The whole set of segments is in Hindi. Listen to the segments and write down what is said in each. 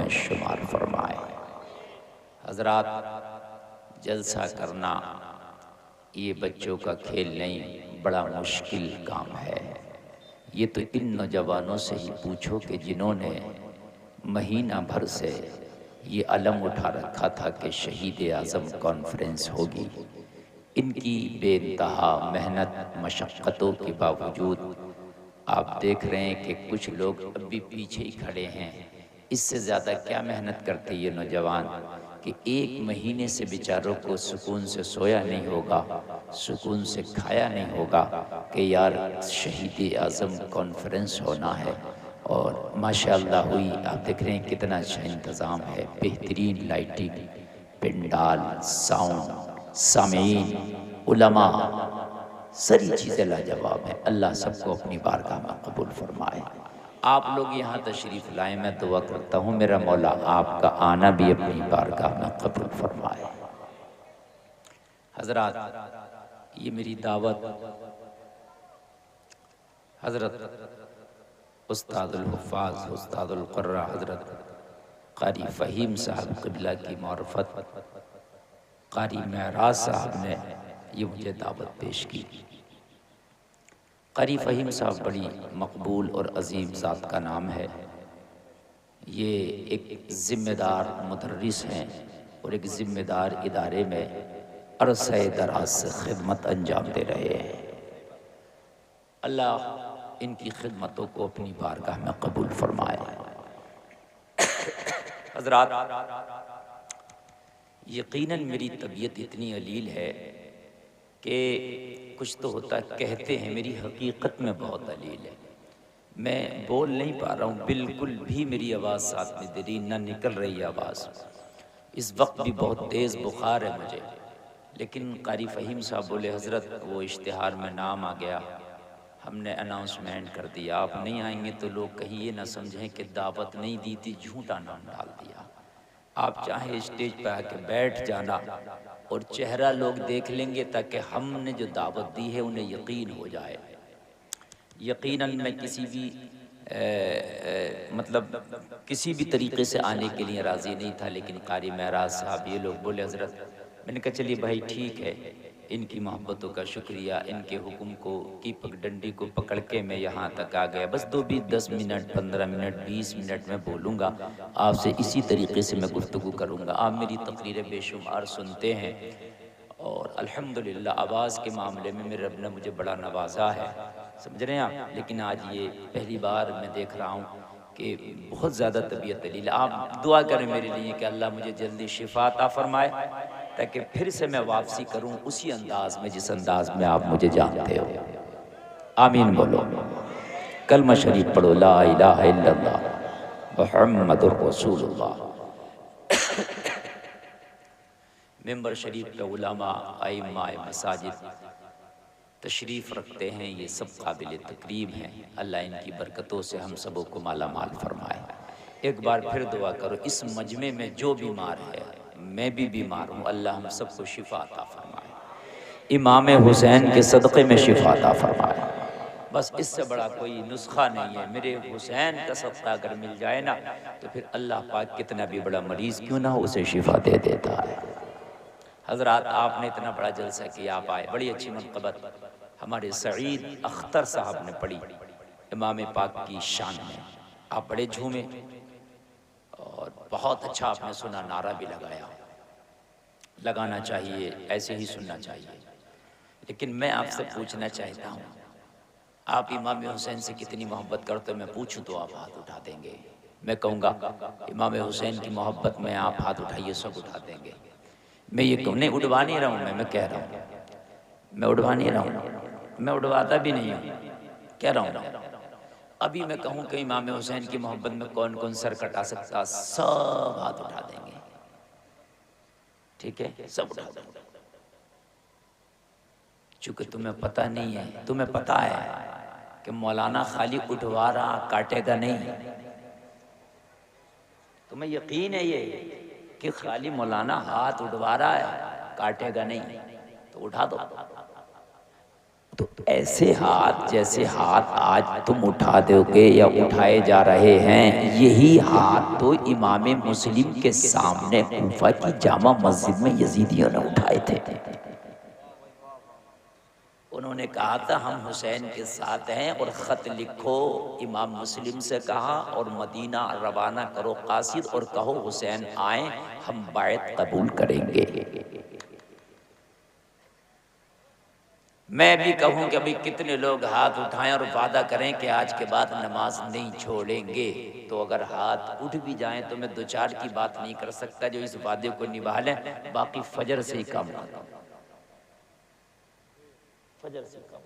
में शुमार फरमाए। हजरात, जलसा करना ये बच्चों का खेल नहीं, बड़ा मुश्किल काम है। ये तो इन नौजवानों से ही पूछो कि जिन्होंने महीना भर से ये अलम उठा रखा था कि शहीद आज़म कॉन्फ्रेंस होगी। इनकी बेइंतहा मेहनत मशक्क़तों के बावजूद आप देख रहे हैं कि कुछ लोग अभी पीछे ही खड़े हैं। इससे ज़्यादा क्या मेहनत करते ये नौजवान कि एक महीने से बेचारों को सुकून से सोया नहीं होगा, सुकून से खाया नहीं होगा कि यार शहीद आज़म कॉन्फ्रेंस होना है। और माशाअल्लाह हुई, आप देख रहे हैं कितना अच्छा इंतज़ाम है, बेहतरीन लाइटिंग, पंडाल, साउंड, सामीन, उलमा, सारी चीज़ें लाजवाब हैं। अल्लाह सबको अपनी बारगाह में कबूल फरमाए। आप लोग यहाँ तशरीफ़ लाए, मैं दुआ करता हूँ मेरा मौला आपका आना भी अपनी बारगाह में कबूल फरमाए। हजरात, ये मेरी दावत हजरत उस्तादुल हुफ़ाज़ उस्तादुल क़ुर्रा हजरत क़ारी फ़हीम साहब क़िबला की मार्फत क़ारी महराज साहब ने ये मुझे दावत पेश की। क़ारी फ़हीम साहब बड़ी मकबूल और अज़ीम ज़ात का नाम है। ये एक ज़िम्मेदार मुदर्रिस हैं और एक ज़िम्मेदार इदारे में अरसे दराज से खिदमत अंजाम दे रहे हैं। अल्लाह इनकी खिदमतों को अपनी बारगाह में कबूल फरमाए। हज़रात, यकीनन मेरी तबीयत इतनी अलील है कि कुछ तो होता कहते हैं, मेरी हकीकत में बहुत अलील है। मैं बोल नहीं पा रहा हूँ, बिल्कुल भी मेरी आवाज़ साथ में दे रही ना, निकल रही आवाज़। इस वक्त भी बहुत तेज़ बुखार है मुझे। लेकिन क़ारी फ़हीम साहब बोले हज़रत वो इश्तिहार में नाम आ गया, हमने अनाउंसमेंट कर दिया, आप नहीं आएंगे तो लोग कहीं ये ना समझें कि दावत नहीं दी थी, झूठा नाम डाल दिया। आप चाहे स्टेज पर आके बैठ जाना और चेहरा लोग देख लेंगे ताकि हमने जो दावत दी है उन्हें यकीन हो जाए। यकीनन मैं किसी भी मतलब किसी भी तरीके से आने के लिए राज़ी नहीं था, लेकिन क़ारी महराज साहब ये लोग बोले हज़रत, मैंने कहा चलिए भाई ठीक है, इनकी मोहब्बतों का शुक्रिया, इनके हुक्म को की पगडंडी को पकड़ के मैं यहाँ तक आ गया। बस 10 मिनट 15 मिनट 20 मिनट में बोलूँगा आपसे, इसी तरीके से मैं गुफ्तगू करूँगा। आप मेरी तकरीरें बेशुमार सुनते हैं और अल्हम्दुलिल्लाह आवाज़ के मामले में मेरे रब ने मुझे बड़ा नवाजा है, समझ रहे हैं आप। लेकिन आज ये पहली बार मैं देख रहा हूँ कि बहुत ज़्यादा तबीयत दलील। आप दुआ करें मेरे लिए कि अल्लाह मुझे जल्दी शिफा अता फरमाए ताकि फिर से मैं वापसी करूँ उसी अंदाज में जिस अंदाज में आप मुझे जानते हो। आमीन बोलो, कलमा शरीफ पढ़ो, ला इलाहा इल्लल्लाह मुहम्मदुर रसूलुल्लाह। मेंबर शरीफ पे उलमा आइम्मा मसाजिद तशरीफ़ रखते हैं, ये सब काबिल तकरीम हैं। अल्लाह इनकी बरकतों से हम सबों को माला माल फरमाए। एक बार फिर दुआ करो, इस मजमे में जो बीमार है, मैं भी बीमार हूँ, अल्लाह हम सबको शिफा अता फरमाए, इमाम हुसैन के सदक़े में शिफा अता फरमाए। बस इससे बड़ा कोई नुस्खा नहीं है। मेरे हुसैन का सदक़ा अगर मिल जाए ना तो फिर अल्लाह पाक कितना भी बड़ा मरीज़ क्यों ना हो उसे शिफा दे देता है। हज़रात, आपने इतना बड़ा जलसा किया, आप आए, बड़ी अच्छी मनक़बत हमारे सईद अख्तर साहब ने पढ़ी इमाम पाक की शान में। आप बड़े झूमे और बहुत अच्छा आपने सुना, नारा भी लगाया। लगाना चाहिए, ऐसे ही सुनना चाहिए। लेकिन मैं आपसे पूछना चाहता हूँ, आप इमाम हुसैन से कितनी मोहब्बत करते हो? मैं पूछूं तो आप हाथ उठा देंगे। मैं कहूँगा इमाम हुसैन की मोहब्बत में आप हाथ उठाइए, सब उठा देंगे। मैं ये कहूँ नहीं, उड़वा नहीं रहा हूँ, मैं कह रहा हूँ, मैं उड़वा नहीं रहा हूँ, मैं उड़वाता भी नहीं हूँ, कह रहा हूँ। अभी मैं कहूँ कि इमाम हुसैन की मोहब्बत में कौन कौन सर कटा सकता, सब हाथ उठा देंगे। ठीक है, सब उठा देंगे। चूंकि तुम्हें पता नहीं है, तुम्हें पता है कि मौलाना खाली उठवा रहा, काटेगा नहीं। तुम्हें यकीन है ये कि खाली मौलाना हाथ उठवा रहा है, काटेगा नहीं, तो उठा दो। तो ऐसे हाथ, जैसे हाथ आज तुम उठा दोगे या उठाए जा रहे हैं, यही हाथ तो इमाम मुस्लिम के सामने कूफा की जामा मस्जिद में यजीदियों ने उठाए थे। उन्होंने कहा था हम हुसैन के साथ हैं और ख़त लिखो, इमाम मुस्लिम से कहा, और मदीना रवाना करो कासिद और कहो हुसैन आए, हम बायत कबूल करेंगे। मैं भी कहूँ कि अभी कितने लोग हाथ उठाएं और वादा करें कि आज के बाद नमाज नहीं छोड़ेंगे, तो अगर हाथ उठ भी जाएं तो मैं दो चार की बात नहीं कर सकता जो इस वादे को निभा लें, बाकी फजर से ही काम आता, फजर से काम।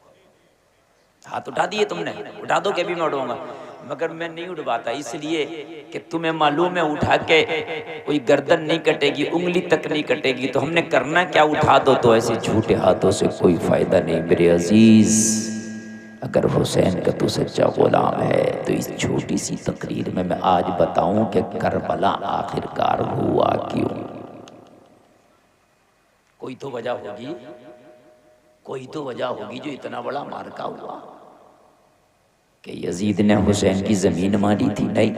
हाथ उठा दिए तुमने, उठा दो कि भी मैं उठाऊंगा, मगर मैं नहीं उठवाता, इसलिए कि तुम्हें मालूम है उठा के कोई गर्दन नहीं कटेगी, उंगली तक नहीं कटेगी, तो हमने करना क्या, उठा दो। तो ऐसे झूठे हाथों से कोई फायदा नहीं मेरे अजीज। अगर हुसैन का तू सच्चा गुलाम है तो इस छोटी सी तकरीर में मैं आज बताऊं कि करबला आखिरकार हुआ क्यों। कोई तो वजह होगी, कोई तो वजह होगी जो इतना बड़ा मार्का हुआ कि यजीद ने हुसैन की जमीन मारी थी। नहीं,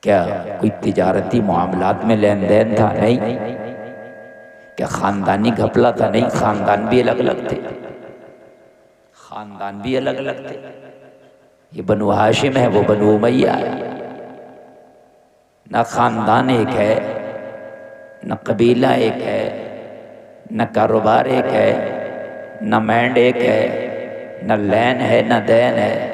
क्या कोई तिजारती मामलात में लेन देन था? नहीं। क्या खानदानी घपला था? नहीं, खानदान भी अलग अलग थे, खानदान भी अलग अलग थे। ये बनु हाशिम है, वो बनु उमैया है। ना खानदान एक है, न कबीला एक है, न कारोबार एक है, न मैंड एक है, न लैन है, न दैन है।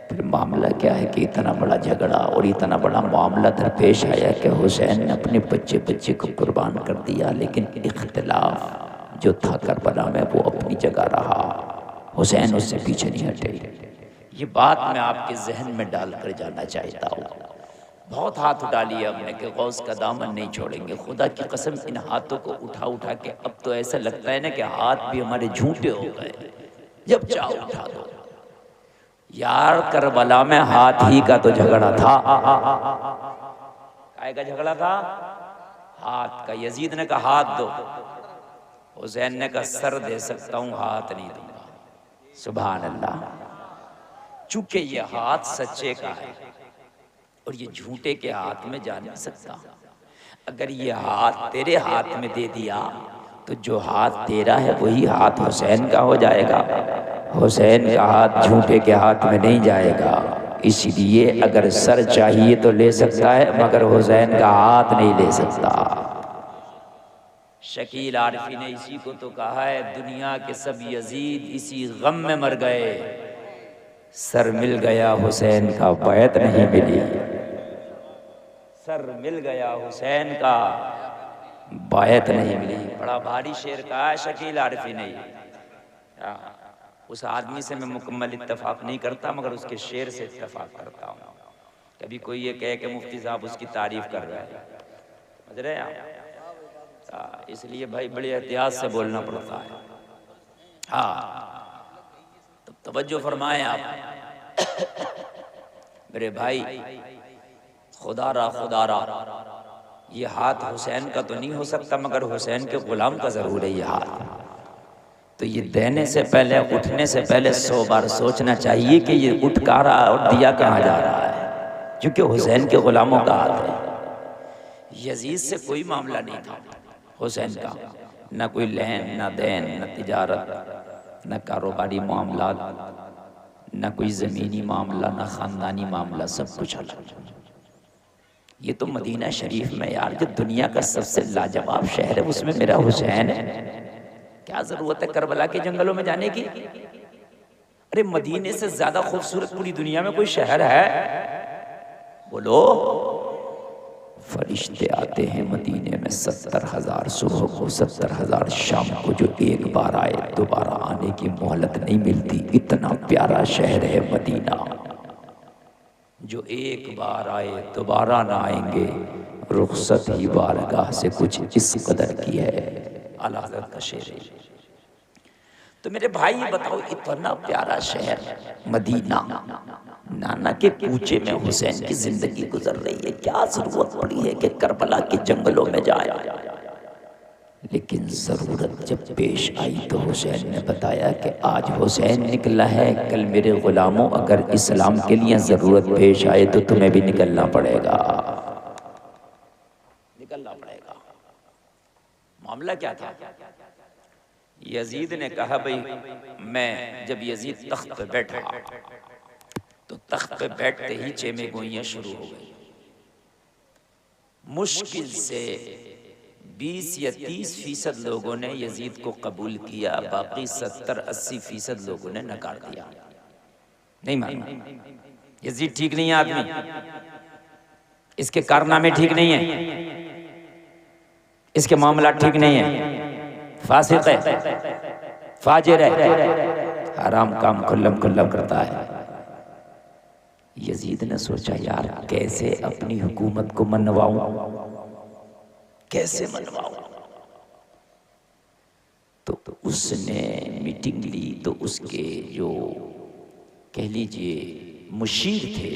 फिर मामला क्या है कि इतना बड़ा झगड़ा और इतना बड़ा मामला दरपेश आया कि हुसैन ने अपने बच्चे बच्चे को कुर्बान कर दिया, लेकिन इख्तिलाफ जो था करबला में वो अपनी जगह रहा, हुसैन उससे पीछे नहीं हटे। ये बात मैं आपके जहन में डाल कर जाना चाहता हूँ। बहुत हाथ उठा लिए हमने कि गौस का दामन नहीं छोड़ेंगे। खुदा की कसम इन हाथों को उठा उठा के अब तो ऐसा लगता है ना कि हाथ भी हमारे झूठे हो गए, जब चाहो उठा दो। यार करबला में हाथ ही का तो झगड़ा था। काय का झगड़ा था? हाथ का। यजीद ने कहा हाथ दो, हुसैन ने कहा सर दे सकता हूं, हाथ नहीं दूंगा। सुभान अल्लाह। चूंकि ये हाथ सच्चे का है और ये झूठे के हाथ में जा नहीं सकता। अगर ये हाथ तेरे हाथ में दे दिया तो जो हाथ तेरा है वही हाथ हुसैन का हो जाएगा, हुसैन का हाथ झूठे के हाथ में नहीं जाएगा। इसलिए अगर सर चाहिए तो ले सकता है, मगर हुसैन का हाथ नहीं ले सकता। शकील आरफी ने इसी को तो कहा है, दुनिया के सब यजीद इसी गम में मर गए, सर मिल गया हुसैन का बैत नहीं मिली। सर मिल गया हुसैन का बैत नहीं मिली। बड़ा भारी शेर कहा है शकील आरफी ने। उस आदमी से मैं मुकम्मल इत्तेफाक नहीं करता, मगर उसके शेर से इत्तेफाक करता हूँ। कभी कोई ये कहे कि मुफ्ती साहब उसकी तारीफ कर रहे हैं, समझ रहे हैं आप? इसलिए भाई बड़े एहतियात से बोलना पड़ता है। हाँ, तो तवज्जो फरमाएं आप मेरे भाई। खुदारा ये हाथ हुसैन का तो नहीं हो सकता, मगर हुसैन के गुलाम का जरूर है ये हाथ। तो ये देने से पहले, उठने से पहले 100 बार सोचना चाहिए कि ये उठ कहाँ रहा और दिया कहाँ जा रहा है, क्योंकि हुसैन के गुलामों का हाथ है। यजीद से कोई मामला नहीं था हुसैन का, न कोई लेन न देन, न तिजारत, न कारोबारी मामला, न कोई ज़मीनी मामला, न ख़ानदानी मामला, सब कुछ अलग। ये तो मदीना शरीफ में यार, जो दुनिया का सबसे लाजवाब शहर है, उसमें मेरा हुसैन है। क्या ज़रूरत है करबला के जंगलों में जाने की? अरे मदीने से ज़्यादा खूबसूरत पूरी दुनिया में कोई शहर है? बोलो। फरिश्ते आते हैं मदीने में 70,000 सुबह को, 70,000 शाम को, जो एक बार आए दोबारा आने की मोहलत नहीं मिलती। इतना प्यारा शहर है मदीना, जो एक बार आए दोबारा ना आएंगे। रुखसत ही बारगाह से कुछ इस कदर की है, आला हज़रत का शेर है। तो मेरे भाई बताओ, इतना प्यारा शहर मदीना, नाना के कूचे में हुसैन की जिंदगी गुजर रही है, क्या जरूरत पड़ी है कि करबला के जंगलों में जाए? लेकिन ज़रूरत जब पेश आई तो हुसैन ने बताया कि आज हुसैन निकला है, कल मेरे ग़ुलामों अगर इस्लाम के लिए ज़रूरत पेश आए तो तुम्हें भी निकलना पड़ेगा, निकलना पड़ेगा। मामला क्या था? यजीद ने कहा भाई मैं जब यजीद तख्त पे बैठा तो तख्त पे बैठते ही चेमे गोइयां शुरू हो गई। मुश्किल से 20 या 30% लोगों ने यजीद को कबूल किया, बाकी 70-80% लोगों ने नकार दिया, नहीं माना। यजीद ठीक नहीं है आदमी, इसके कारनामे ठीक नहीं है, इसके मामला ठीक नहीं है, फासिक है, फाजिर है, हराम काम खुल्लम खुल्लम करता है। यजीद ने सोचा यार कैसे अपनी हुकूमत को मनवाऊं, कैसे मनवाऊं। तो उसने मीटिंग ली तो उसके जो कह लीजिए मुशीर थे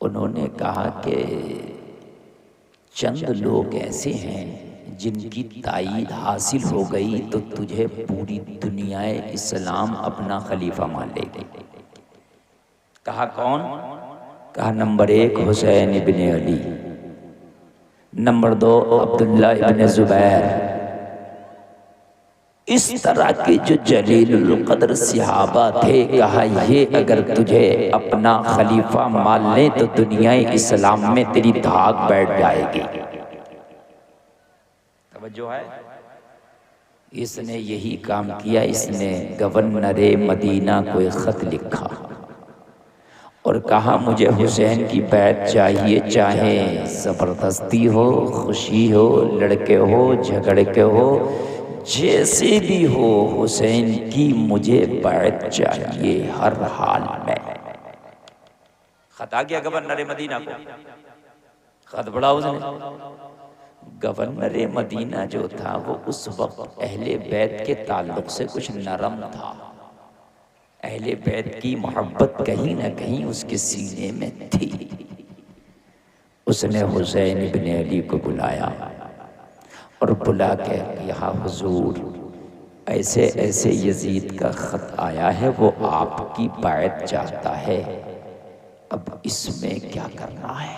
उन्होंने कहा कि चंद लोग ऐसे हैं जिनकी ताईद हासिल हो गई तो तुझे पूरी दुनिया इस्लाम अपना खलीफा मान लेगी। कहा कौन? कहा नंबर 1 हुसैन इब्ने अली, नंबर 2 अब्दुल्ला इब्ने जुबैर। इस तरह के जो जलीलुल क़द्र सहाबा थे, कहा ये अगर तुझे अपना खलीफा मान ले तो दुनिया इस्लाम में तेरी धाक बैठ जाएगी। तवज्जो है? इसने यही काम किया। इसने गवर्नर मदीना को एक खत लिखा और कहा मुझे हुसैन की बैत चाहिए, चाहे ज़बरदस्ती हो, खुशी हो, लड़के हो, झगड़ के हो, जैसे भी हो, हुसैन की मुझे बैत चाहिए हर हाल में। खत आ गया गवर्नर मदीना को, खत पढ़ा उसने। गवर्नर मदीना जो था वो उस वक्त अहले बैत के ताल्लुक से कुछ नरम था। अहले बैत की मोहब्बत कहीं ना कहीं उसके सीने में थी। उसने हुसैन इब्ने अली को बुलाया और बुला के यहाँ हुजूर ऐसे ऐसे यजीद का ख़त आया है, वो आपकी बैत चाहता है, अब इसमें क्या करना है?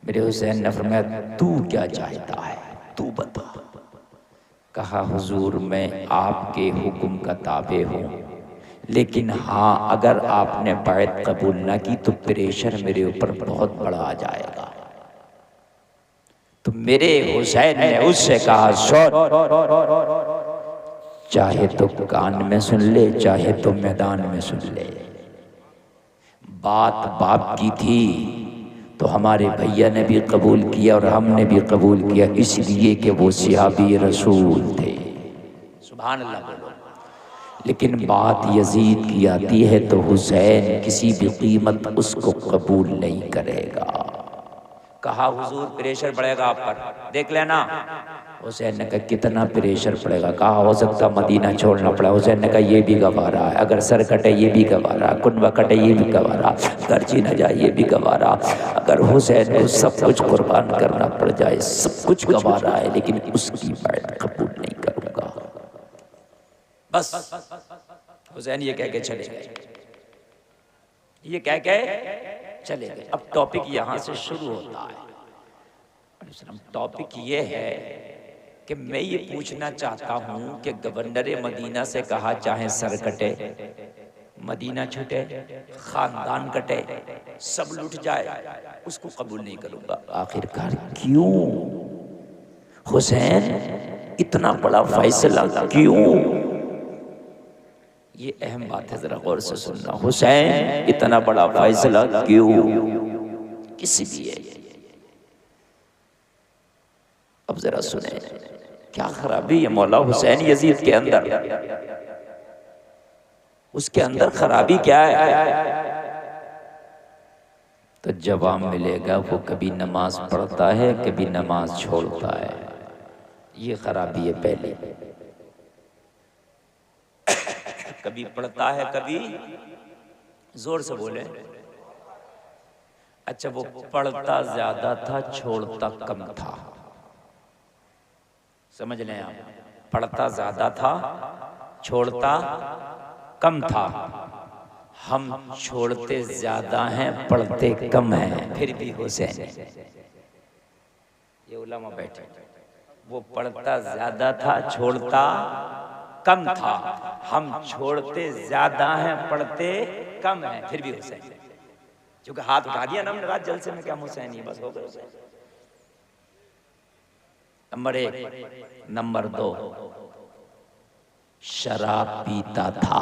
मेरे हुसैन ने फरमाया तू क्या चाहता है, तू बता। कहा हुजूर मैं आपके हुक्म का ताबे हूँ, लेकिन हाँ अगर आपने बैत कबूल ना की तो प्रेशर मेरे ऊपर बहुत बड़ा आ जाएगा। तो मेरे हुसैन ने उससे कहा सुन, चाहे तो कान में सुन ले, चाहे तो मैदान में सुन ले। बात बाप की थी तो हमारे भैया ने भी कबूल किया और हमने भी कबूल किया, इसलिए कि वो सहाबी रसूल थे। सुभान अल्लाह बोलो। लेकिन बात यजीद की आती है तो हुसैन किसी भी कीमत उसको कबूल नहीं करेगा। कहा हुजूर प्रेशर पड़ेगा आप पर, देख लेना। हुसैन ने कहा कितना प्रेशर पड़ेगा? कहा हो सकता मदीना छोड़ना पड़ा। हुसैन ने कहा ये भी गवारा है, अगर सर कटे ये भी गवारा, कुनबा कटे ये भी गवारा, गर्जी न जाए ये भी गवारा। अगर हुसैन को सब कुछ कुर्बान करना पड़ जाए सब कुछ गवारा है, लेकिन उसकी बैत कबूल नहीं करूँगा। बस हुसैन ये कह के चले गए, ये कह के चले गए। अब टॉपिक यहाँ से शुरू होता है। टॉपिक ये है कि मैं ये पूछना चाहता हूँ कि गवर्नर मदीना से कहा चाहे सर कटे, मदीना छूटे, खानदान कटे, सब लुट जाए, उसको कबूल नहीं करूँगा। आखिरकार क्यों हुसैन इतना बड़ा फैसला क्यों? ये अहम बात है, जरा गौर से सुनना। हुसैन इतना बड़ा फैसला क्यों, किस लिए? अब जरा सुने क्या खराबी है मौला हुसैन यजीद के अंदर, उसके अंदर खराबी क्या है? तो जवाब मिलेगा वो कभी नमाज पढ़ता है, कभी नमाज छोड़ता है, ये खराबी है पहले। कभी पढ़ता है, कभी जोर से बोले। अच्छा वो पढ़ता ज्यादा था, छोड़ता कम था। समझ लें आप, पढ़ता ज्यादा था, छोड़ता कम था। हम छोड़ते ज्यादा हैं, पढ़ते कम हैं, फिर भी हुसैन। ये उलमा बैठे, वो पढ़ता ज्यादा था, छोड़ता कम था। हम छोड़ते ज्यादा हैं, पढ़ते कम हैं, फिर भी हुसैन। क्योंकि हाथ उठा दिया ना हमने रात जलसे में, क्या हुसैन ही बस हो गए हुसैन। नंबर 1। नंबर 2, शराब पीता था।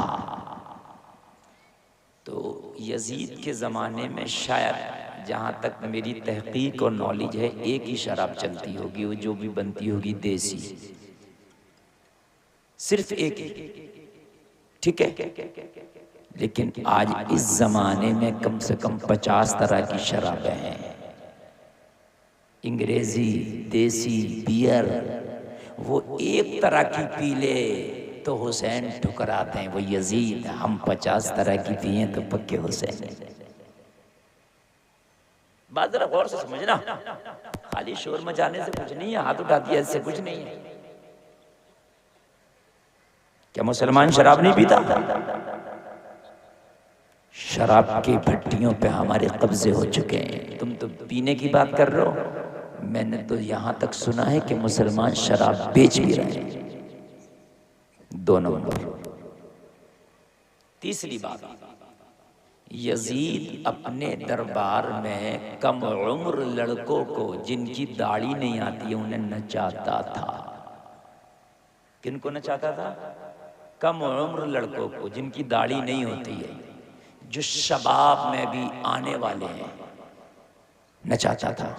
तो यजीद के ज़माने में शायद जहाँ तक मेरी तहकीक और नॉलेज है, एक ही शराब चलती होगी, वो जो भी बनती होगी देसी, सिर्फ एक ही, ठीक है। लेकिन आज इस ज़माने में कम से कम 50 तरह की शराबें हैं। अंग्रेजी, देसी, बियर। वो एक तरह की पी ले तो हुसैन ठुकराते हैं, वो यजीद। हम 50 तरह की पिए तो पक्के हुसैन। बात जरा गौर से समझना, खाली शोर मचाने से कुछ नहीं है, हाथ उठा दिया इससे कुछ नहीं है। क्या मुसलमान शराब नहीं पीता? शराब की भट्टियों पे हमारे कब्जे हो चुके हैं। तुम तो पीने की बात कर रहे हो, मैंने तो यहां तक सुना है कि मुसलमान शराब बेच भी रहे हैं। 2 नंबर। तीसरी बात, यजीद अपने दरबार में कम उम्र लड़कों को जिनकी दाढ़ी नहीं आती, उन्हें नचाता था। किनको नचाता था? कम उम्र लड़कों को जिनकी दाढ़ी नहीं होती है, जो शबाब में भी आने वाले हैं, नचाता था।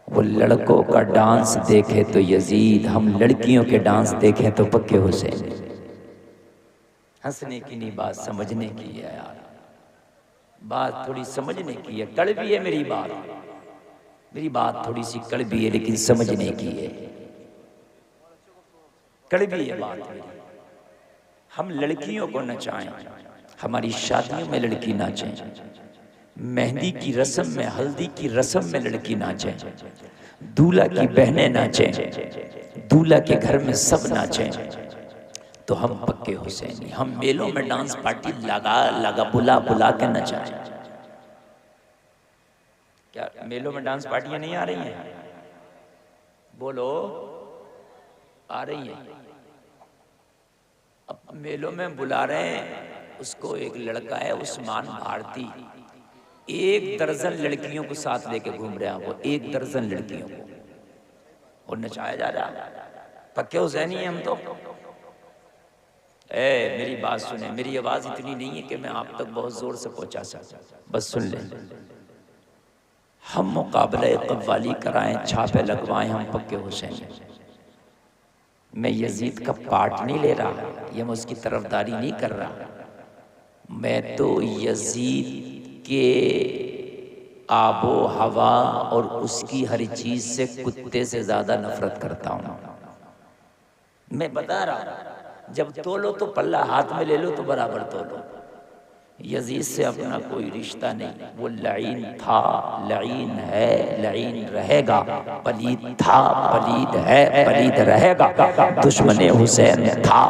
वो लड़कों का डांस देखे तो यजीद, हम लड़कियों के डांस देखें तो पक्के हुसैन। हंसने की नहीं बात, समझने की है यार, बात थोड़ी समझने की है। कड़वी है मेरी बात थोड़ी सी कड़वी है, लेकिन समझने की है। कड़वी है बात मेरी। हम लड़कियों को नचाएं, हमारी शादियों में लड़की नाचे, मेहंदी की रस्म में, हल्दी की रस्म में लड़की नाचे, दूल्हा की बहनें नाचे, दूल्हा के घर में सब नाचे, तो हम पक्के हुसैनी। हम मेलों में डांस पार्टी लगा बुला के नचाएं। क्या मेलों में डांस पार्टियां नहीं आ रही हैं? बोलो, आ रही हैं। अब मेलों में बुला रहे हैं उसको, एक लड़का है उस्मान भारती, 1 दर्जन लड़कियों को साथ लेके घूम रहे हैं। वो 1 दर्जन लड़कियों को और नचाया जा रहा है। पक्के हुसैनी है हम तो। मेरी बात सुने, मेरी आवाज इतनी नहीं है कि मैं आप तक बहुत जोर से पहुंचा सकता, बस सुन ले। हम मुकाबले कव्वाली कराएं, छापे लगवाएं, हम पक्के हुसैनी। मैं यजीद का पार्ट नहीं ले रहा, या मैं उसकी तरफदारी नहीं कर रहा। मैं तो यजीद के आबो हवा और उसकी हर चीज से कुत्ते से ज्यादा नफरत करता हूं। मैं बता रहा, जब तोलो तो पल्ला हाथ में ले लो तो बराबर तोलो। यजीद से अपना कोई रिश्ता नहीं। वो लईन था, लईन है, लईन रहेगा। पलीद था, पलीद है, पलीद रहेगा। दुश्मन हुसैन था,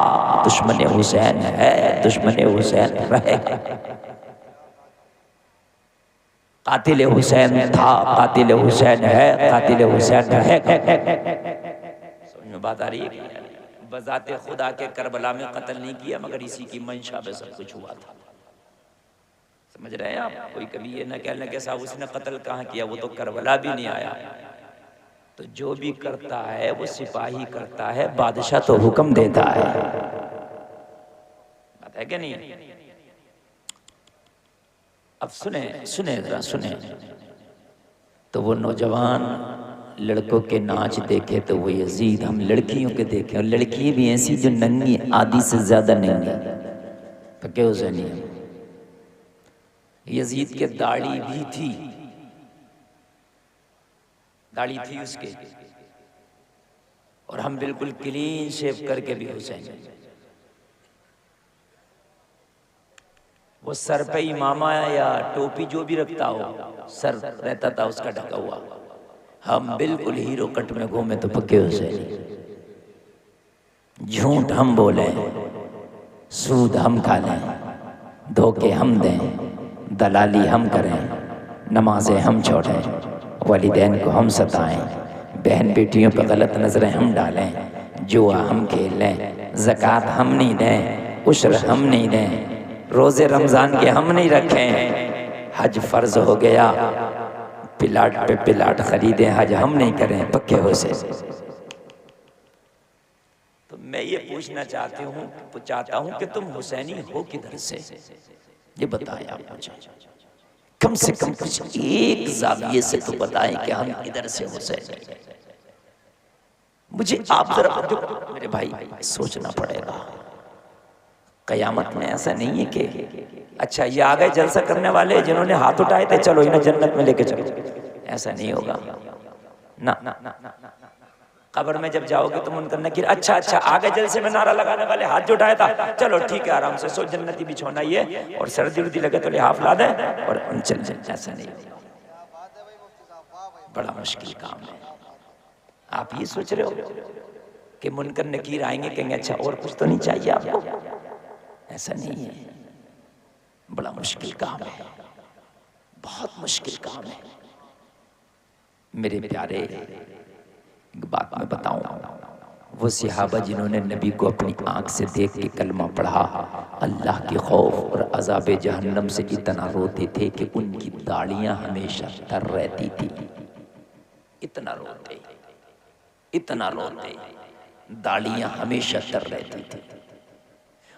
दुश्मन हुसैन है, दुश्मन हुसैन रहेगा। कातिल हुसैन था, कातिल हुसैन है, कातिल हुसैन रहेगा। समझ में बात आ रही है? बजाते खुदा के करबला में कत्ल नहीं किया, मगर इसी की मंशा में सब कुछ हुआ था। समझ रहे हैं आप? कोई कभी ये न कहना कि साहब उसने कत्ल कहाँ किया, वो तो करबला भी नहीं आया। तो जो भी करता है वो सिपाही करता है, बादशाह तो हुक्म देता है। बात है कि नहीं? अब सुने जरा सुने। तो वो नौजवान लड़कों के नाच देखे तो वो यजीद, हम लड़कियों के देखे, और लड़कियां भी ऐसी जो नंगी, आधी से ज्यादा नंगी, पक्के हुसैनी। यजीद के दाढ़ी भी थी, दाढ़ी थी उसके, और हम बिल्कुल क्लीन शेव करके भी हुसैन। वो सर पे इमामा या टोपी जो भी रखता हो, सर रहता था उसका ढका हुआ। हम बिल्कुल हीरो कट में घूमे तो पक्के हुसैनी। झूठ हम बोलें, सूद हम खा लें, धोखे हम दें, दलाली हम करें, नमाजें हम छोड़ें, वालिदैन को हम सताएं, बहन बेटियों पर गलत नज़रें हम डालें, जुआ हम खेल लें, ज़कात हम नहीं दें, उश्र हम नहीं दें, रोज़े रमज़ान के हम नहीं रखें, हज फ़र्ज़ हो गया, पिलाट पे पिलाट ख़रीदें, हज हम नहीं करें, पक्के हो से। तो मैं ये पूछना चाहता हूँ कि तुम हुसैनी हो किधर से, ये बताएं आप मुझे। कम से कम कुछ एक ज़ाविये से तो बताएं कि हम किधर से हुसैनी। मुझे आप जरा जो मेरे भाई सोचना पड़ेगा। कयामत में ऐसा नहीं है कि अच्छा ये आ गए जलसा करने वाले जिन्होंने हाथ उठाए थे, चलो इन्हें जन्नत में लेके चलो, ऐसा नहीं होगा ना। कब्र में जब जाओगे तो मुनकर नकीर अच्छा आगे जलसे में नारा लगाने वाले हाथ जो उठाया था, चलो ठीक है आराम से सो, जन्नती बिछोना ये, और सर्दी उर्दी लगे तो लिहाफ ला दे और चल जाए। ऐसा नहीं, बड़ा मुश्किल काम है। आप ये सोच रहे हो कि मुनकर नकीर आएंगे कहेंगे अच्छा और कुछ तो नहीं चाहिए आपको, ऐसा नहीं है। बड़ा मुश्किल काम है, बहुत मुश्किल काम है। मेरे प्यारे एक बात मैं बताऊं, वो सहाबा जिन्होंने नबी को अपनी आंख से देख के कलमा पढ़ा, अल्लाह के खौफ और अजाब जहन्नम से इतना रोते थे कि उनकी दाढ़ियां हमेशा तर रहती थी। इतना रोते, दाढ़ियां हमेशा तर रहती थी।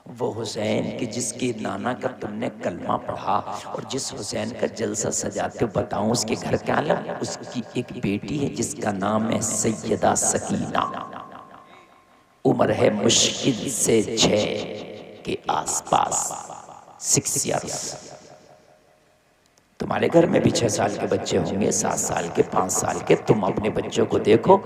वो हुसैन कि जिसके नाना का तुमने कलमा पढ़ा और जिस हुसैन का जलसा सजाते बताऊं उसके घर क्या आलम, उसकी एक बेटी है जिसका नाम है सैयदा सकीना। उम्र है मुश्किल से 6 के आसपास, 6 इयर्स। तुम्हारे घर में भी 6 साल के बच्चे होंगे, 7 साल के, 5 साल के। तुम अपने बच्चों को देखो,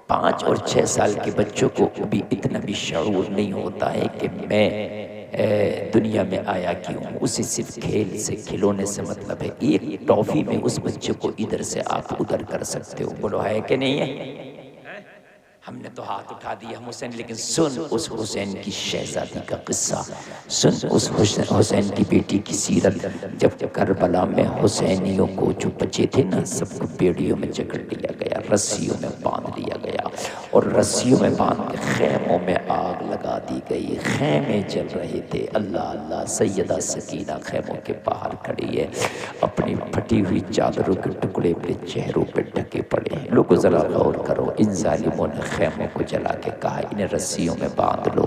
5 और 6 साल के बच्चों को भी इतना भी शऊर नहीं होता है कि मैं दुनिया में आया क्यों। उसे सिर्फ खेल से, खिलौने से मतलब है। एक टॉफी में उस बच्चे को इधर से आप उधर कर सकते हो। बोलो है कि नहीं है? हमने तो हाथ उठा दिया हम हुसैन, लेकिन सुन उस हुसैन की शहजादी का किस्सा, सुन उस हुसैन की बेटी की सीरत। जब करबला में हुसैनियों को जो बचे थे ना, सबको बेड़ियों में जकड़ लिया गया, रस्सियों में बांध लिया गया, और रस्सियों में बांध के खैमों में आग लगा दी गई। खैमे जल रहे थे। अल्लाह अल्लाह, सैयदा सकीना खैमों के बाहर खड़ी है, अपनी फटी हुई चादरों के टुकड़े अपने चेहरों पर ढके पड़े हैं। लोगों जरा गौर करो, इन जालिमों ने खैमों को जला के कहा इन्हें रस्सियों में बांध लो।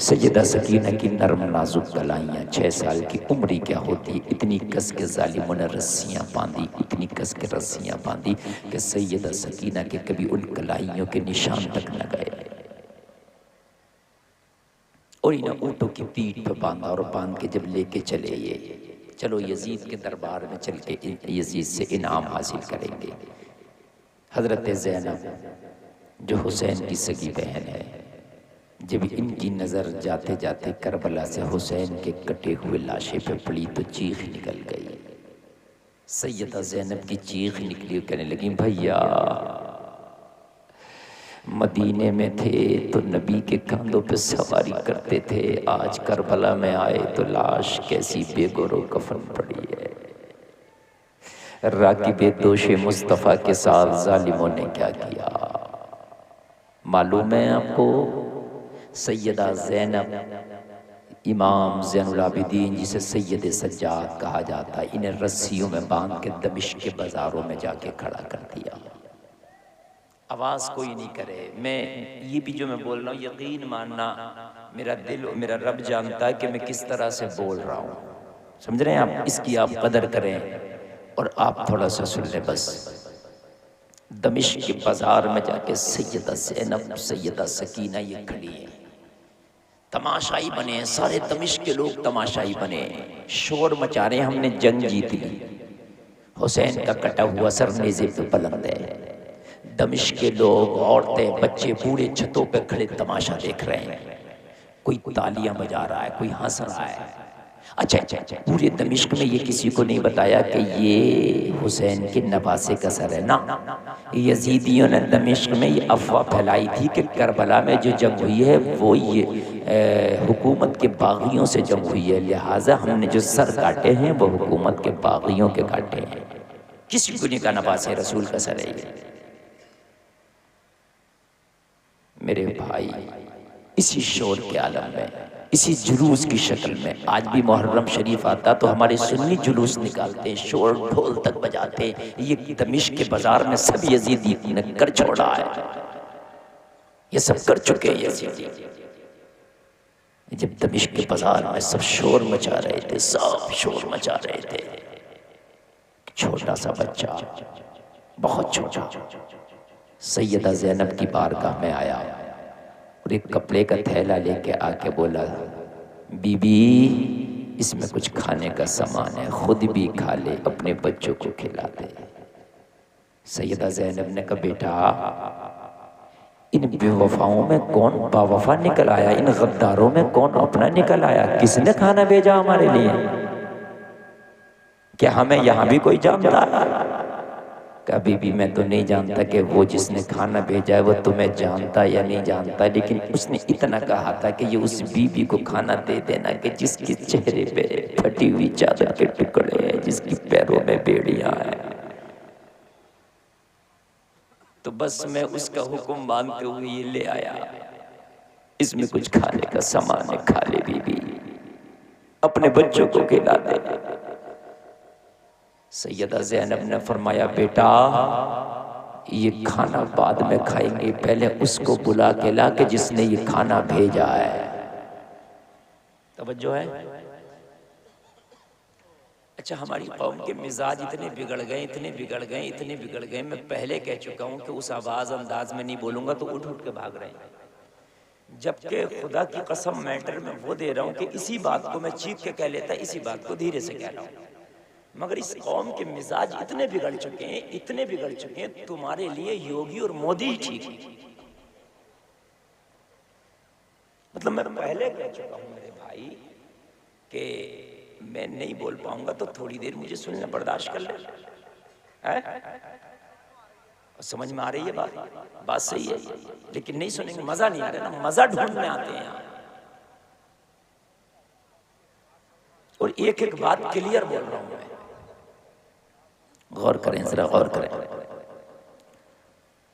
सैयदा सकीना की नरम नाजुक कलाइयाँ, 6 साल की उम्र क्या होती है, इतनी कस के जालिमों ने रस्सियाँ बांधी, इतनी कस के रस्सियाँ बांधी कि सैयदा सकीना के कभी उन कलाइयों के निशान तक न गए। और इन्हें ऊँटों की पीठ पर बांधा, और बांध के जब लेके चले ये, चलो यजीद के दरबार में चल के यजीद से इनाम हासिल करेंगे। हजरत ज़ैनब जो हुसैन की सगी बहन है, जब इनकी नज़र जाते जाते करबला से हुसैन के कटे हुए लाशे पे पड़ी तो चीख निकल गई। सैयदा ज़ैनब की चीख निकली, कहने लगी भैया मदीने में थे तो नबी के कंधों पे सवारी करते थे, आज करबला में आए तो लाश कैसी बेगोरो कफन पड़ी है। राकिबे दोषे मुस्तफ़ा के साथ जालिमों ने क्या किया मालूम है आपको? सैयदा ज़ैनब इमाम ज़ैनुल आबिदीन जिसे सैयद सज्जाद कहा जाता है, इन्हें रस्सियों में बांध के दमिश्क के बाज़ारों में जाके खड़ा कर दिया। आवाज़ कोई नहीं करे। मैं ये भी जो मैं बोल रहा हूँ यकीन मानना, मेरा दिल और मेरा रब जानता है कि मैं किस तरह से बोल रहा हूँ। समझ रहे हैं आप? इसकी आप कदर करें और आप थोड़ा सा सुन लें बस। दमिश्क के बाजार में जाके सैयदा ज़ैनब, सैयदा सकीना ये खड़ी है, तमाशाई बने हैं, सारे दमिश्क के लोग तमाशाई बने हैं, शोर मचा रहे हैं, हमने जंग जीत ली, हुसैन का कटा हुआ सर नेज़े पे बुलंद है। दमिश्क के लोग, औरतें, बच्चे, बूढ़े छतों पे खड़े तमाशा देख रहे हैं। कोई तालियां बजा रहा है, कोई हंस रहा है। अच्छा, पूरे दमिश्क में ये किसी को नहीं बताया कि ये हुसैन के नवासे का सर है ना। यजीदियों ने दमिश्क में ये अफवाह फैलाई थी कि करबला में जो जंग हुई है वो ये हुकूमत के बागियों से जंग हुई है, लिहाजा हमने जो सर काटे हैं वो हुकूमत के बागियों के काटे हैं। किसी को नहीं कहा नवासे रसूल का सर है ये। मेरे भाई, इसी शोर के आलम में, इसी जुलूस की शक्ल में आज भी मुहर्रम शरीफ आता तो हमारे सुन्नी जुलूस निकालते हैं, शोर ढोल तक बजाते हैं। ये दमिश्क के बाजार में सब यजीदी ने कर छोड़ा है, ये सब कर चुके हैं यजीदी। जब दमिश्क के बाजार में सब शोर मचा रहे थे, सब शोर मचा रहे थे, छोटा सा बच्चा, बहुत छोटा, सैयदा ज़ैनब की बारगाह में आया और एक कपड़े का थैला लेके आके बोला, बीबी इसमें कुछ खाने का सामान है, खुद भी खा ले, अपने बच्चों को खिला दे। सैयदा ज़ैनब ने कहा, बेटा इन बेवफाओं में कौन बावफा निकल आया, इन गद्दारों में कौन अपना निकल आया, किसने खाना भेजा हमारे लिए? क्या हमें यहाँ भी कोई जानता? कभी भी मैं तो नहीं जानता कि वो जिसने खाना भेजा है वो तुम्हें जानता या नहीं जानता, लेकिन उसने इतना कहा था कि ये उस बीबी को खाना दे देना कि जिसके चेहरे पे फटी हुई चादर के टुकड़े हैं, जिसकी पैरों में बेड़ियां हैं। तो बस मैं उसका हुक्म मानते हुए ये ले आया, इसमें कुछ खाने का सामान है, खा ले बीबी, अपने बच्चों को खिला दे। सैयदा ज़ैनब ने फरमाया, बेटा ये खाना बाद में खाएंगे, पहले उसको बुला के ला के जिसने ये खाना भेजा है। तवज्जो है? अच्छा, हमारी कौम के मिजाज इतने बिगड़ गए, इतने बिगड़ गए, इतने बिगड़ गए, मैं पहले कह चुका हूं कि उस आवाज अंदाज में नहीं बोलूंगा तो उठ उठ के भाग रहे हैं। जबकि खुदा की कसम मैटर में वो दे रहा हूं कि इसी बात को मैं चीख के कह लेता, इसी बात को धीरे से कह रहा हूं। मगर इस कौम के मिजाज इतने बिगड़ चुके हैं, इतने बिगड़ चुके हैं, तुम्हारे लिए योगी और मोदी ही ठीक है। मतलब मैं पहले कह चुका हूं मेरे भाई कि मैं नहीं बोल पाऊंगा तो थोड़ी देर मुझे सुनना बर्दाश्त कर ले। समझ में आ रही है बात सही है, लेकिन नहीं सुनेंगे मजा नहीं आ रहा ना, मजा ढूंढने आते हैं यहाँ। और एक एक बात क्लियर बोल रहा हूं मैं, गौर करें, जरा गौर करें।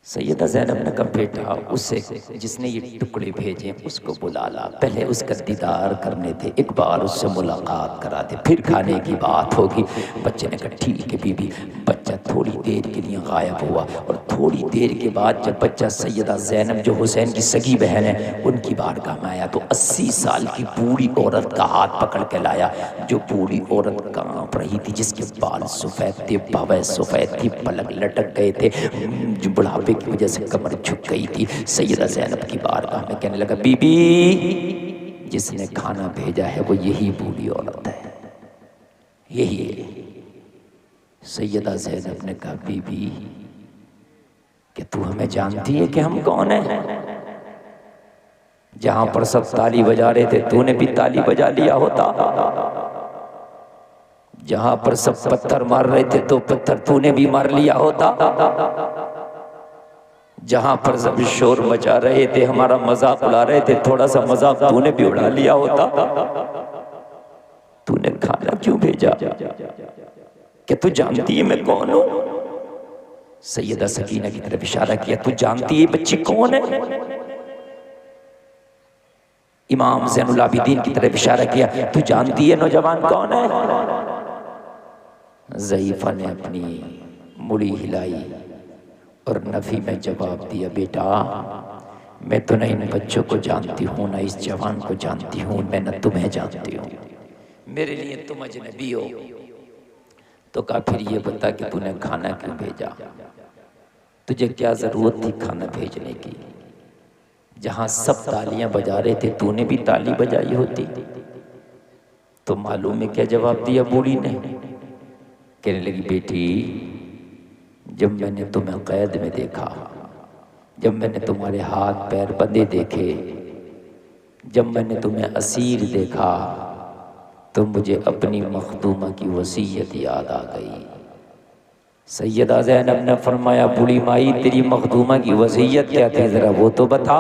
सैयदा ज़ैनब ने कहा, बेटा उसे जिसने ये टुकड़े भेजे उसको बुला ला, पहले उसका दीदार करने थे, एक बार उससे मुलाकात करा दे, फिर खाने की बात होगी। बच्चे ने कहा ठीक है बीबी। बच्चा थोड़ी देर के लिए गायब हुआ और थोड़ी देर के बाद जब बच्चा सैयदा ज़ैनब जो हुसैन की सगी बहन है उनकी बारगाह में आया तो 80 साल की बूढ़ी औरत का हाथ पकड़ के लाया। जो बूढ़ी औरत कांप रही थी, जिसके बाल सफ़ेद थे, बावें सफ़ेद थी, पलक लटक गए थे, जो बुढ़ापे की वजह से कमर झुक गई थी। सैयदा ज़ैनब की बारगाह में कहने लगा, बीबी जिसने खाना भेजा है वो यही बूढ़ी औरत है, यही है। सैयदा ज़ैनब ने कहा, बीबी कि तू हमें जानती है कि हम कौन हैं? जहां पर सब ताली बजा रहे थे तूने भी ताली बजा लिया होता, जहां पर सब पत्थर मार रहे थे तो पत्थर तूने भी मार लिया होता, जहां पर सब शोर मचा रहे थे, हमारा मजाक उड़ा रहे थे, थोड़ा सा मजाक तूने भी उड़ा लिया होता। तूने खाना क्यों भेजा? क्या तू जानती है मैं कौन हूं? सैयदा सकीना की तरफ इशारा किया, तू जानती है बच्ची कौन है? इमाम ज़ैनुल आबिदीन की तरफ इशारा किया, तू जानती है नौजवान कौन है? ज़ईफ़ा ने अपनी मुड़ी हिलाई और नफी में जवाब दिया, बेटा मैं तो न इन बच्चों को जानती हूँ, न इस जवान को जानती हूँ, मैं न तुम्हें जानती हूँ, मेरे लिए तुम अजनबी हो। तो कहा फिर ये बता कि तूने खाना क्यों भेजा? तुझे क्या ज़रूरत थी खाना भेजने की? जहाँ सब तालियां बजा रहे थे तूने भी ताली बजाई होती। तो मालूम है क्या जवाब दिया बूढ़ी ने? कहने लगी, बेटी जब मैंने तुम्हें कैद में देखा, जब मैंने तुम्हारे हाथ पैर बंधे देखे, जब मैंने तुम्हें असीर देखा तो मुझे अपनी मखदूमा की वसीयत याद आ गई। सैयदा ज़ैनब ने फरमाया, बूढ़ी माई तेरी मखदूमा की वसीयत क्या थी, ज़रा वो तो बता।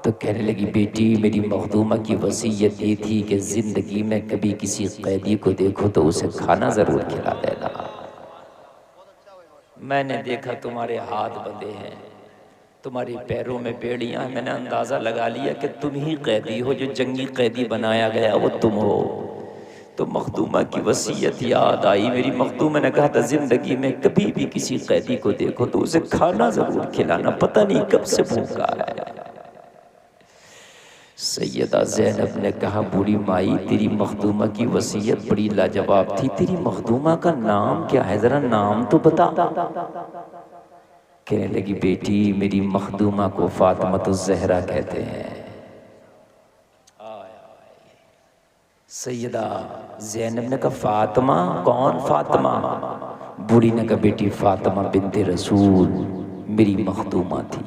तो कहने लगी, बेटी मेरी मखदूमा की वसीयत ये थी कि ज़िंदगी में कभी किसी कैदी को देखो तो उसे खाना ज़रूर खिला देना। मैंने देखा तुम्हारे हाथ बंधे हैं, तुम्हारे पैरों में बेड़ियां हैं, मैंने अंदाज़ा लगा लिया कि तुम ही कैदी हो, जो जंगी कैदी बनाया गया वो तुम हो। तो मखदूमा की वसीयत याद आई। मेरी मखदूमा ने कहा था, ज़िंदगी में कभी भी किसी कैदी को देखो तो उसे खाना ज़रूर खिलाना, पता नहीं कब से भूखा है। सैयदा ज़ैनब ने कहा, बूढ़ी माई तेरी मखदूमा की वसीयत बड़ी लाजवाब थी, तेरी मखदूमा का नाम क्या है, ज़रा नाम तो बता। कहने लगी, बेटी मेरी मखदूमा को फातिमातुज़ ज़हरा कहते हैं। सैयदा ज़ैनब ने कहा, फातिमा कौन फातिमा? बूढ़ी ने कहा, बेटी फातिमा बिन्ते रसूल मेरी मखदूमा थी,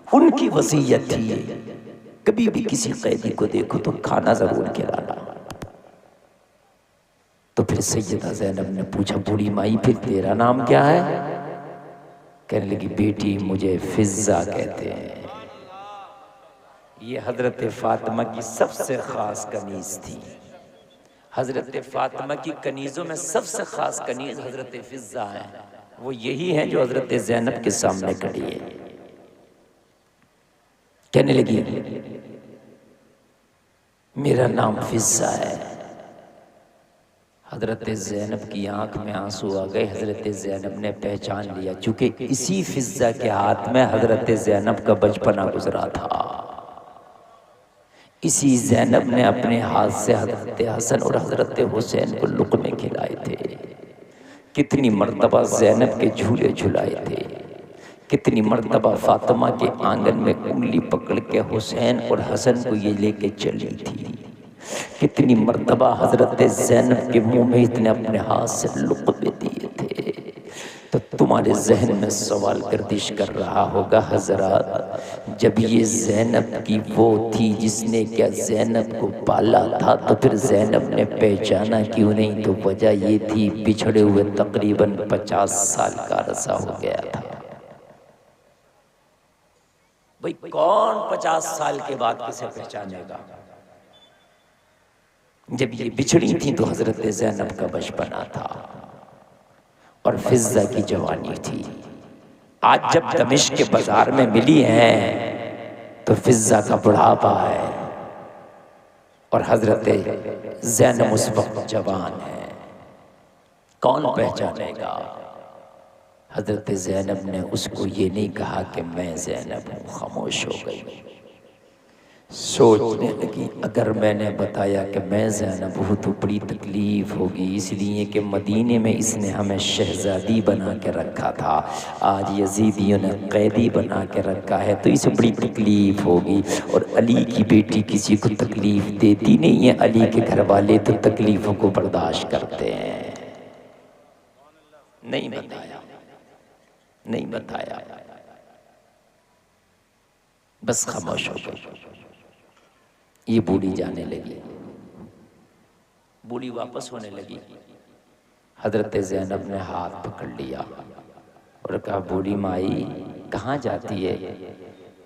उनकी वसीयत थी कभी भी किसी कैदी को देखो तो खाना ज़रूर खिलाना। तो फिर सैयदा ज़ैनब ने पूछा, बूढ़ी माई फिर तेरा नाम क्या है? कहने लगी, बेटी मुझे फिज़्ज़ा कहते हैं। ये हज़रत फ़ातिमा की सबसे ख़ास कनीज़ थी। हज़रत फ़ातिमा की कनीज़ों में सबसे ख़ास कनीज़ हज़रत फिज़्ज़ा है। वो यही है जो हज़रत ज़ैनब के सामने खड़ी है। कहने लगी, मेरा नाम फिज़्ज़ा है। हज़रत ज़ैनब की आंख में आंसू आ गए। हज़रत ज़ैनब ने पहचान लिया, चूँकि इसी फिज़्ज़ा के हाथ में हज़रत ज़ैनब का बचपना गुजरा था। इसी ज़ैनब ने अपने हाथ से हज़रत हसन और हज़रत हुसैन को लुक़मे खिलाए थे। कितनी मर्तबा ज़ैनब के झूले झुलाए थे, कितनी मर्तबा फ़ातिमा के आंगन में उंगली पकड़ के हुसैन और हसन को ये लेके चली थी। कितनी मर्तबा हज़रत ज़ैनब के मुंह में इतने अपने हाथ से लुक़मे दिए थे। तो तुम्हारे जहन में सवाल गर्दिश कर रहा होगा, हज़रात जब ये ज़ैनब की वो थी जिसने क्या ज़ैनब को पाला था, तो फिर ज़ैनब ने पहचाना क्यों नहीं? तो वजह ये थी, बिछड़े हुए तकरीबन 50 साल का अरसा हो गया था। भाई कौन 50 साल के बाद किसे पहचानेगा? जब ये बिछड़ी थी तो हज़रत ज़ैनब का बचपना था और फिज़्ज़ा की जवानी थी। आज जब दमिश्क के बाजार में मिली हैं तो फिज़्ज़ा का बुढ़ापा है और हज़रत ज़ैनब उस वक्त जवान है। कौन पहचानेगा? हज़रत ज़ैनब ने उसको ये नहीं कहा कि मैं ज़ैनब हूँ, खामोश हो गई। सोचने लगी, अगर मैंने बताया कि मैं ज़ैनब हूँ तो बड़ी तकलीफ़ होगी, इसलिए कि मदीने में इसने हमें शहज़ादी बना के रखा था, आज यजीदियों ने कैदी बना के रखा है, तो इसे बड़ी तकलीफ़ होगी। और अली की बेटी किसी को तकलीफ़ देती नहीं है, अली के घर वाले तो तकलीफ़ों को बर्दाश्त करते हैं। नहीं बताया, नहीं बताया, बस खामोश हो गई। ये बूढ़ी जाने लगी, बूढ़ी वापस होने लगी। हज़रत ज़ैनब ने हाथ पकड़ लिया और कहा, बूढ़ी माई कहाँ जाती है?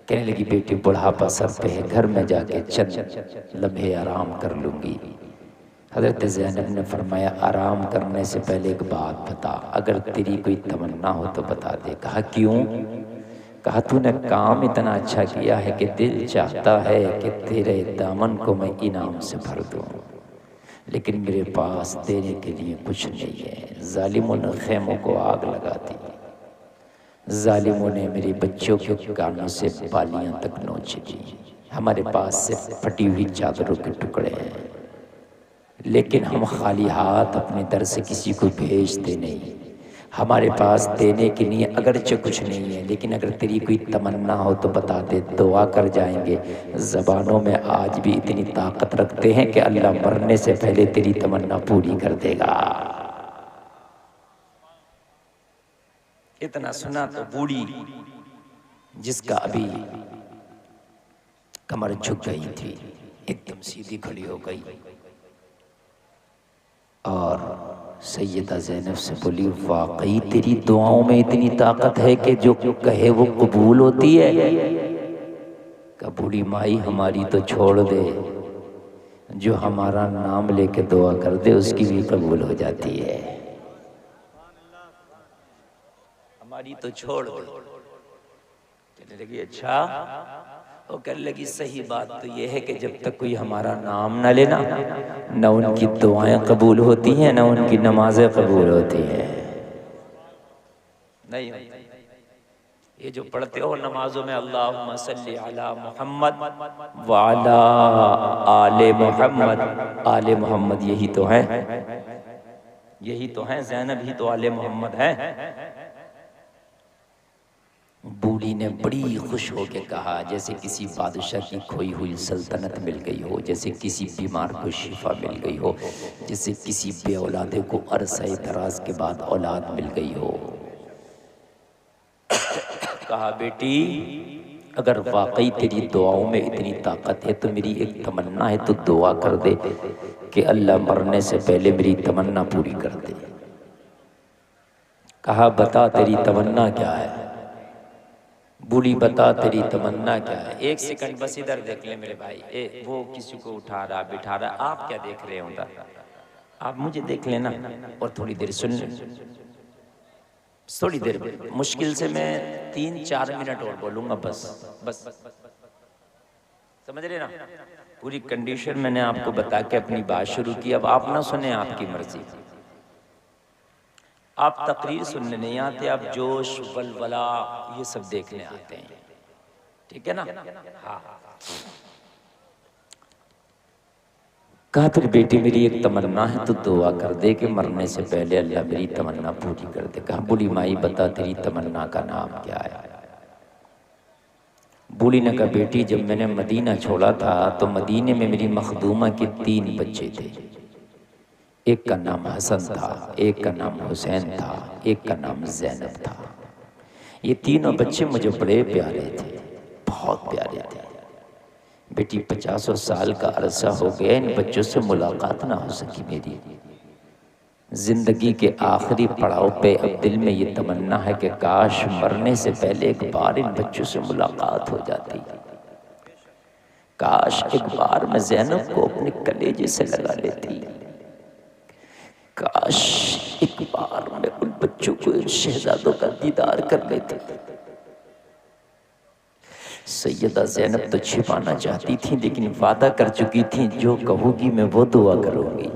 कहने लगी, बेटी बुढ़ापा सर पे है, घर में जाके चंद लम्हे आराम कर लूँगी। हज़रत ज़ैनब ने फरमाया, आराम करने से पहले एक बात बता, अगर तेरी कोई तमन्ना हो तो बता दे। कहा, क्यों? कहा, तूने काम इतना अच्छा किया है कि दिल चाहता है कि तेरे दामन को मैं इनाम से भर दूँ, लेकिन मेरे पास देने के लिए कुछ नहीं है। जालिमों ने खेमों को आग लगा दी, जालिमों ने मेरे बच्चों के कानों से बालियां तक नोच दी। हमारे पास सिर्फ फटी हुई चादरों के टुकड़े हैं, लेकिन हम खाली हाथ अपने दर से किसी को भेजते नहीं। हमारे पास देने के लिए अगरचे कुछ नहीं है, लेकिन अगर तेरी कोई तमन्ना हो तो बता दे, दुआ कर जाएंगे। ज़बानों में आज भी इतनी ताकत रखते हैं कि अल्लाह मरने से पहले तेरी तमन्ना पूरी कर देगा। इतना सुना तो बूढ़ी, जिसका अभी कमर झुक गई थी, एकदम सीधी खड़ी हो गई और सैयदा ज़ैनब से बोली, वाकई तेरी दुआओं में इतनी ताकत है कि जो कहे वो कबूल होती है? का बूढ़ी माई हमारी तो छोड़ दे, जो हमारा नाम लेके दुआ कर दे उसकी भी कबूल हो जाती है। हमारी तो छोड़ दे। कहने लगी अच्छा। वो कहने लगी सही बात तो ये है कि जब तक कोई हमारा नाम ना लेना, न उनकी दुआएं कबूल होती हैं, न उनकी नमाजें कबूल होती हैं। नहीं, ये जो पढ़ते हो नमाजों में अल्लाहुम्मा सल्ली अला मुहम्मद व अला आले मुहम्मद, आले मोहम्मद यही तो है, यही तो है, ज़ैनब ही तो आले मोहम्मद है। बूढ़ी ने बड़ी खुश होकर कहा, जैसे किसी बादशाह की खोई हुई सल्तनत मिल गई हो, जैसे किसी बीमार को शिफा मिल गई हो, जैसे किसी बे औलादे को अरसा दराज के बाद औलाद मिल गई हो। कहा बेटी, अगर वाकई तेरी दुआओं में इतनी ताकत है तो मेरी एक तमन्ना है, तो दुआ कर दे कि अल्लाह मरने से पहले मेरी तमन्ना पूरी कर दे। कहा बता तेरी तमन्ना क्या है? बूढ़ी बता तेरी तमन्ना क्या है? एक सेकंड बस इधर देख ले मेरे भाई। वो किसी को उठा रहा बिठा रहा, आप क्या देख रहे हो उधर? आप मुझे देख लेना और थोड़ी देर सुन ले, थोड़ी देर। मुश्किल से मैं 3-4 मिनट और बोलूंगा, बस समझ रहे ना? पूरी कंडीशन मैंने आपको बता के अपनी बात शुरू की। अब आप ना सुने, आपकी मर्जी। आप तकरीर सुनने नहीं आते, आप जोश वलवला ये सब देखने आते हैं, ठीक है ना? हाँ। कहा फिर बेटी मेरी एक तमन्ना है, तो दुआ कर दे कि मरने से पहले अल्लाह मेरी तमन्ना पूरी कर दे। कहा बूढ़ी माई बता तेरी तमन्ना का नाम क्या है? बूढ़ी ने कहा बेटी जब मैंने मदीना छोड़ा था तो मदीने में मेरी मखदूमा के 3 बच्चे थे। एक का नाम हसन था, एक का नाम हुसैन था, एक का नाम ज़ैनब था। ये तीनों बच्चे मुझे बड़े प्यारे थे, बहुत प्यारे थे। बेटी 50 साल का अरसा हो गया इन बच्चों से मुलाकात ना हो सकी मेरी। जिंदगी के आखिरी पड़ाव पे अब दिल में ये तमन्ना है कि काश मरने से पहले एक बार इन बच्चों से मुलाकात हो जाती। काश एक बार मैं ज़ैनब को अपने कलेजे से लगा लेती। काश एक बार मैं उन बच्चों को, इन शहजादों का दीदार कर लेती। सैयदा ज़ैनब तो छिपाना चाहती थी, लेकिन वादा कर चुकी थी जो कहूँगी मैं वो दुआ करूँगी।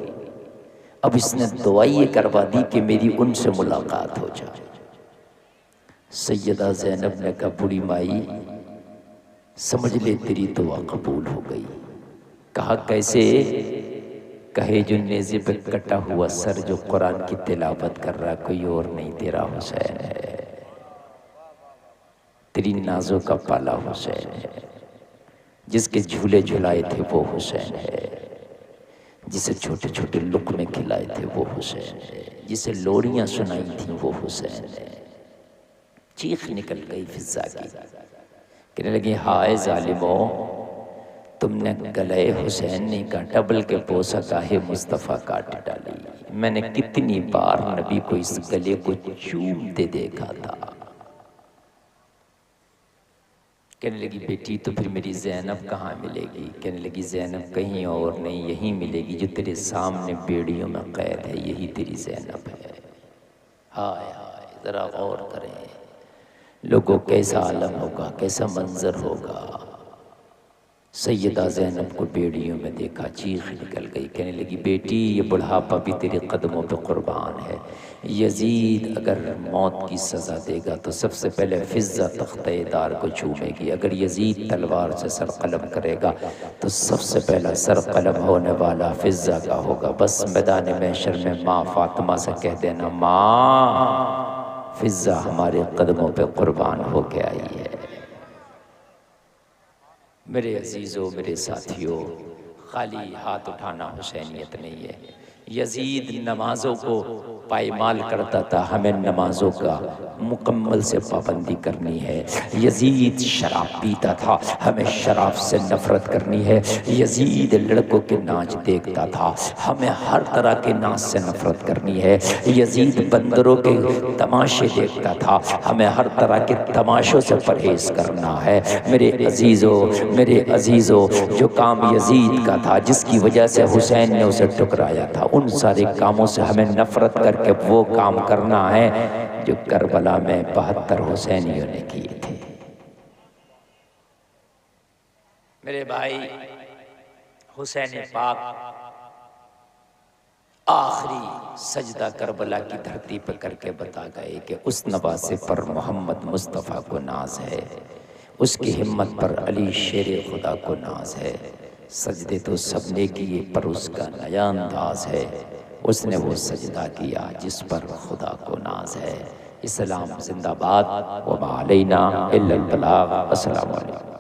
अब इसने दुआ ये करवा दी कि मेरी उनसे मुलाकात हो जाए। सैयदा ज़ैनब ने कहा बूढ़ी माई समझ ले तेरी दुआ कबूल हो गई। कहा कैसे? कहे जो नेज़े पे कटा हुआ सर जो कुरान की तिलावत कर रहा कोई और नहीं तेरा हुसैन है। तेरी नाजों का पाला हुसैन है, जिसके झूले झुलाए थे वो हुसैन है, जिसे छोटे छोटे लुक़मे खिलाए थे वो हुसैन है, जिसे लोरियां सुनाई थी वो हुसैन है। चीख निकल गई फिज़ा की, कहने लगी हाय ज़ालिमो, तुमने गले हुसैन नहीं काटा बल्कि पोसा काहे मुस्तफ़ा काट डाली। मैंने कितनी बार नबी को इस गले को चूमते देखा था। कहने लगी बेटी तो फिर मेरी ज़ैनब कहाँ मिलेगी? कहने लगी ज़ैनब कहीं और नहीं, यहीं मिलेगी जो तेरे सामने बेड़ियों में कैद है, यही तेरी ज़ैनब है। हाय हाय ज़रा गौर करें लोगों, कैसा आलम होगा, कैसा मंजर होगा। सैयदा ज़ैनब को बेड़ियों में देखा, चीख निकल गई। कहने लगी बेटी ये बुढ़ापा भी तेरे कदमों पे कुर्बान है। यजीद अगर मौत की सज़ा देगा तो सबसे पहले फिज़्ज़ा तख्ते-ए-दार को चूमेगी। अगर यजीद तलवार से सर कलम करेगा तो सबसे पहला सर कलम होने वाला फिज़्ज़ा का होगा। बस मैदान महशर में माँ फातिमा से कह देना माँ फिज़्ज़ा हमारे कदमों पे कुर्बान हो के आई है। मेरे अजीज़ों, मेरे साथियों, खाली हाथ उठाना हुसैनियत नहीं है। यजीद नमाजों को पायमाल करता था, हमें नमाजों का मुकम्मल से पाबंदी करनी है। यजीद शराब पीता था, हमें शराब से नफ़रत करनी है। यजीद लड़कों के नाच देखता था, हमें हर तरह के नाच से नफ़रत करनी है। यजीद बंदरों के तमाशे देखता था, हमें हर तरह के तमाशों से परहेज़ करना है। मेरे अजीज़ों, जो काम यजीद का था, जिसकी वजह से हुसैन ने उसे ठुकराया था, उन सारे कामों से हमें नफ़रत करके वो काम करना है जो करबला में 72 हुसैनियों ने किए थे। मेरे भाई, हुसैन पाक आखिरी सजदा करबला की धरती पर करके बता गए कि उस नवासे पर मोहम्मद मुस्तफ़ा को नाज है, उसकी हिम्मत पर अली शेर खुदा को नाज है। सजदे तो सबने किए पर उसका नया अंदाज है, उसने वो सजदा किया जिस पर खुदा को नाज है। इस्लाम जिंदाबाद, व मा अलैना इल्लल बलाग। अस्सलामु अलैकुम।